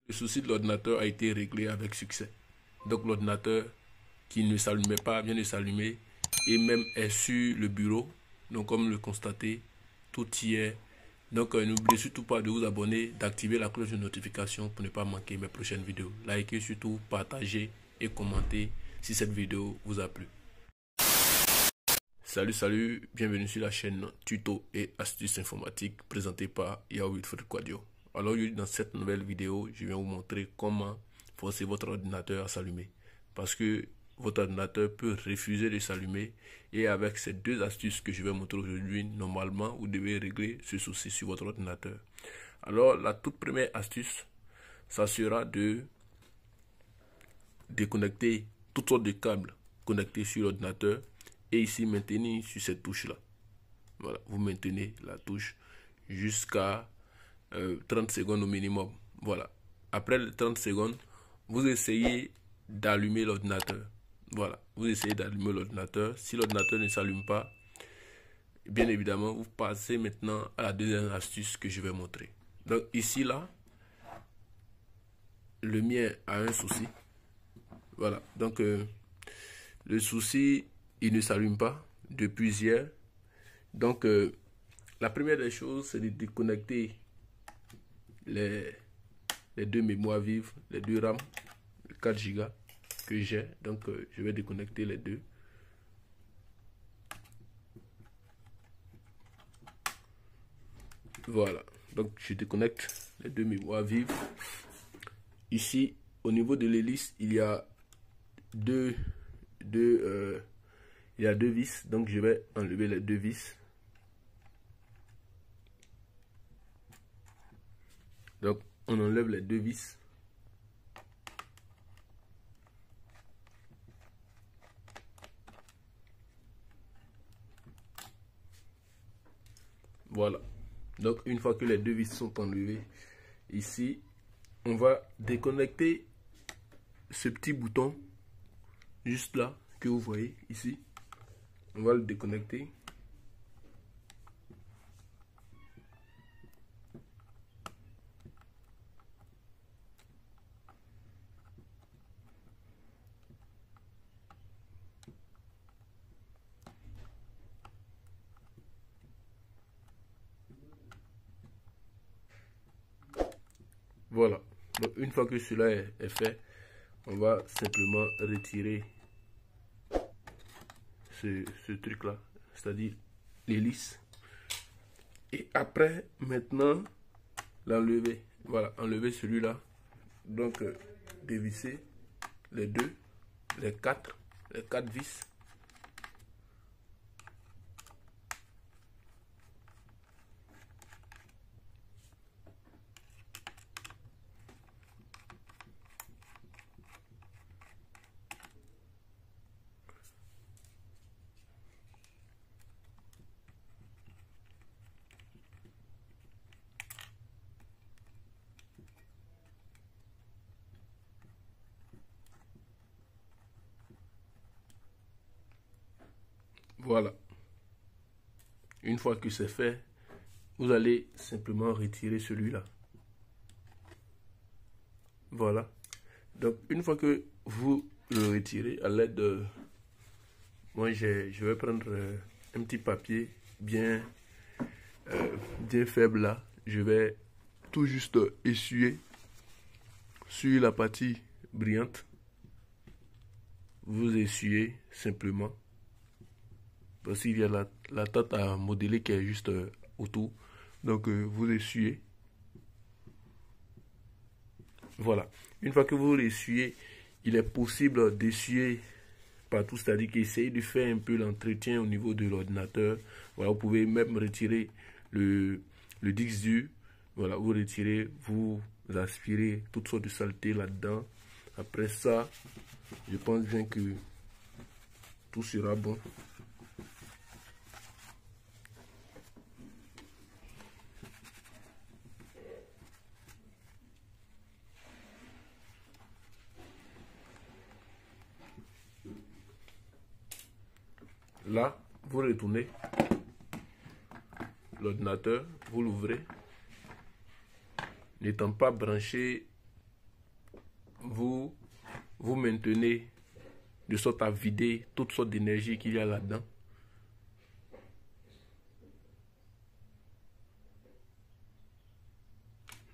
Le souci de l'ordinateur a été réglé avec succès. Donc l'ordinateur qui ne s'allumait pas vient de s'allumer et même est sur le bureau. Donc comme le constatez, tout y est. Donc n'oubliez surtout pas de vous abonner, d'activer la cloche de notification pour ne pas manquer mes prochaines vidéos. Likez surtout, partagez et commentez si cette vidéo vous a plu. Salut, bienvenue sur la chaîne Tuto et Astuces Informatiques présentée par Yahoo Wilfred Quadio. Alors dans cette nouvelle vidéo, je vais vous montrer comment forcer votre ordinateur à s'allumer. Parce que votre ordinateur peut refuser de s'allumer et avec ces deux astuces que je vais montrer aujourd'hui, normalement vous devez régler ce souci sur votre ordinateur. Alors la toute première astuce, ça sera de déconnecter toutes sortes de câbles connectés sur l'ordinateur et ici maintenir sur cette touche là. Voilà, vous maintenez la touche jusqu'à 30 secondes au minimum. Voilà, après les 30 secondes, vous essayez d'allumer l'ordinateur. Voilà, vous essayez d'allumer l'ordinateur. Si l'ordinateur ne s'allume pas, bien évidemment, vous passez maintenant à la deuxième astuce que je vais montrer. Donc ici là, le mien a un souci. Voilà, donc le souci, il ne s'allume pas depuis hier. Donc la première des choses, c'est de déconnecter les deux mémoires vives, les deux RAM, 4 Go que j'ai. Donc je vais déconnecter les deux. Voilà, donc je déconnecte les deux mémoires vives. Ici, au niveau de l'hélice, il y a deux vis, donc je vais enlever les deux vis. Donc on enlève les deux vis. Voilà, donc une fois que les deux vis sont enlevées, ici on va déconnecter ce petit bouton juste là que vous voyez ici. On va le déconnecter. Voilà, donc une fois que cela est fait, on va simplement retirer ce truc là, c'est-à-dire l'hélice, et après maintenant l'enlever. Voilà, enlever celui-là, donc dévisser les deux, les quatre vis. Voilà, une fois que c'est fait, vous allez simplement retirer celui-là. Voilà, donc une fois que vous le retirez à l'aide de... Moi je vais prendre un petit papier bien faible là. Je vais tout juste essuyer sur la partie brillante. Vous essuyez simplement. Parce qu'il y a la tête à modeler qui est juste autour. Donc vous essuyez. Voilà. Une fois que vous l'essuyez, il est possible d'essuyer partout. C'est-à-dire qu'essayez de faire un peu l'entretien au niveau de l'ordinateur. Voilà, vous pouvez même retirer le disque dur. Voilà, vous retirez, vous aspirez toutes sortes de saletés là-dedans. Après ça, je pense bien que tout sera bon. Là, vous retournez l'ordinateur, vous l'ouvrez. N'étant pas branché vous maintenez de sorte à vider toutes sortes d'énergie qu'il y a là-dedans.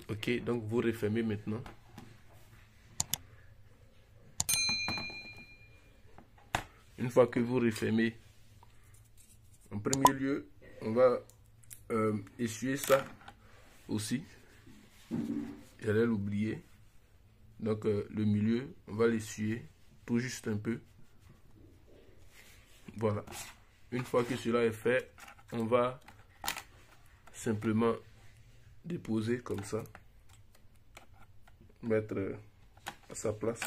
Ok, donc vous refermez maintenant. Une fois que vous refermez, en premier lieu, on va essuyer ça aussi. J'allais l'oublier. Donc le milieu, on va l'essuyer tout juste un peu. Voilà. Une fois que cela est fait, on va simplement déposer comme ça. Mettre à sa place.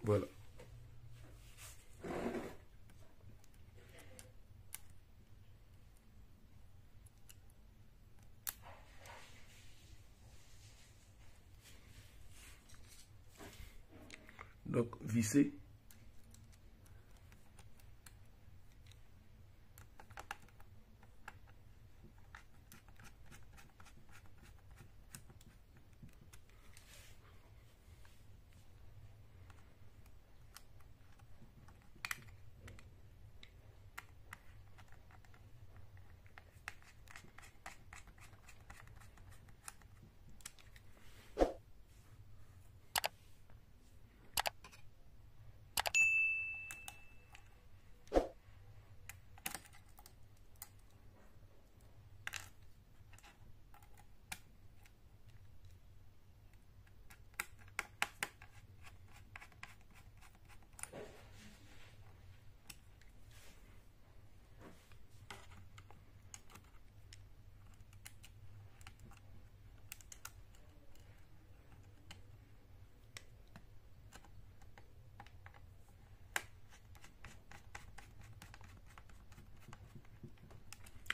Voilà. Donc, visser.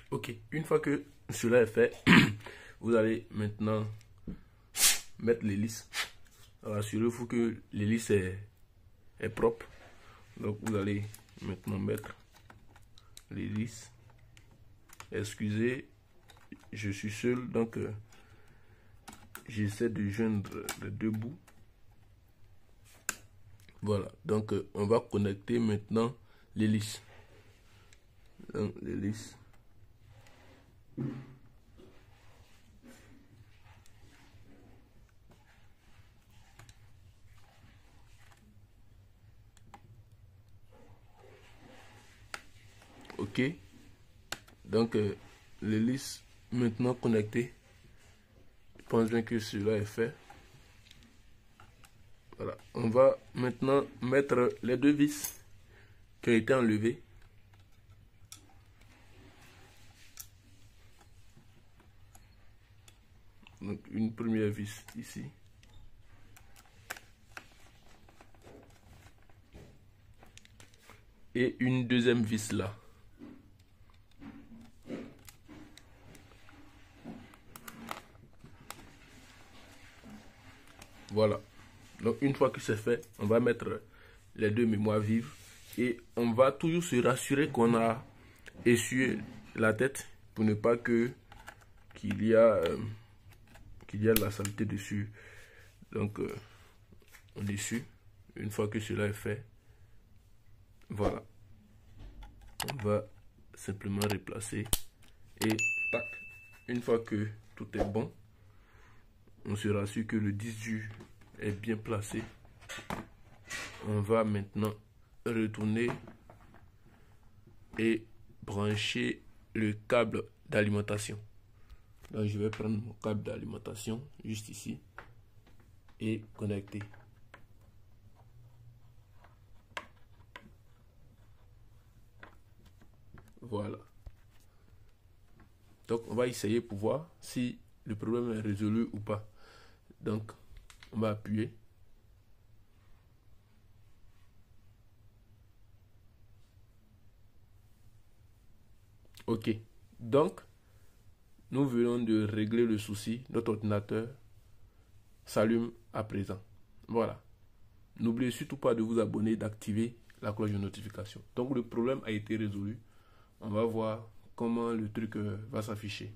Ok, une fois que cela est fait, vous allez maintenant mettre l'hélice. Rassurez-vous que l'hélice est propre. Donc vous allez maintenant mettre l'hélice. Excusez, je suis seul, donc j'essaie de joindre les deux bouts. Voilà, donc on va connecter maintenant l'hélice. Donc l'hélice. Ok, donc l'hélice maintenant connectée. Je pense bien que cela est fait. Voilà, on va maintenant mettre les deux vis qui ont été enlevées. Donc une première vis ici. Et une deuxième vis là. Voilà. Donc une fois que c'est fait, on va mettre les deux mémoires vives. Et on va toujours se rassurer qu'on a essuyé la tête pour ne pas qu'il y a de la saleté dessus. Donc on essuie. Une fois que cela est fait, voilà, on va simplement replacer et tac. Une fois que tout est bon, on se rassure que le disque dur est bien placé. On va maintenant retourner et brancher le câble d'alimentation. Donc je vais prendre mon câble d'alimentation juste ici et connecter. Voilà. Donc on va essayer pour voir si le problème est résolu ou pas. Donc on va appuyer. Ok. Donc nous venons de régler le souci. Notre ordinateur s'allume à présent. Voilà. N'oubliez surtout pas de vous abonner, d'activer la cloche de notification. Donc le problème a été résolu. On va voir comment le truc va s'afficher.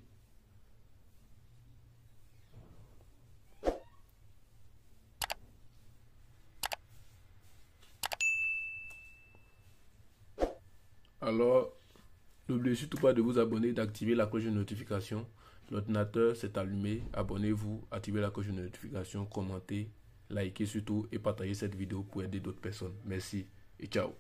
Alors, n'oubliez surtout pas de vous abonner, d'activer la cloche de notification. L'ordinateur s'est allumé. Abonnez-vous, activez la cloche de notification, commentez, likez surtout et partagez cette vidéo pour aider d'autres personnes. Merci et ciao.